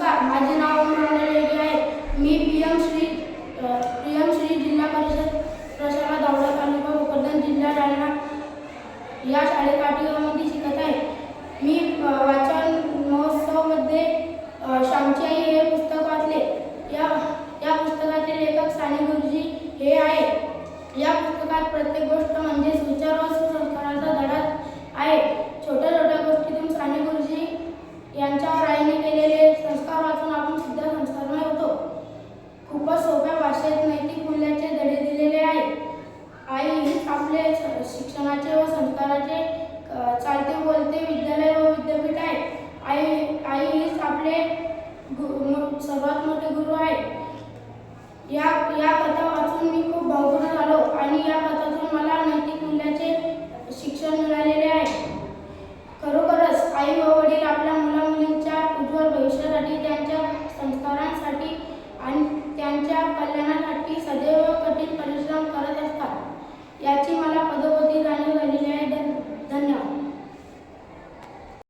नमस्कार, माझे नाव अमृता लेगे आहे. मी पीएम श्री जिल्हा परिषद प्रशाला दावडा तालुका भोकरदन जिल्हा जालना या शाळेमध्ये शिकत आहे. मी वाचन महोत्सवामध्ये श्यामची आई हे पुस्तक वाचले. या पुस्तकाचे लेखक साने गुरुजी हे आहे. या पुस्तकात प्रत्येक गोष्ट म्हणजे विचार व संस्काराचा धडा आहे. छोट्या छोट्या गोष्टीतून साने गुरुजी यांच्यावर आईने केलेले संस्कार वाचून आपण सुद्धा संस्कारमय होतो. खूपच सोप्या भाषेत नैतिक मूल्याचे धडे दिलेले आहे. आई हीच आपले शिक्षणाचे व संस्काराचे चालते बोलते विद्यालय व विद्यापीठ आहे. आई हीच आपले सर्वात मोठे गुरु आहे. या कथा वाचून मी खूप भावपूर्ण झालो आणि या कथातून मला नैतिक मूल्याचे शिक्षण मिळालेले आहे. खरोखरच आई व वडील आपल्या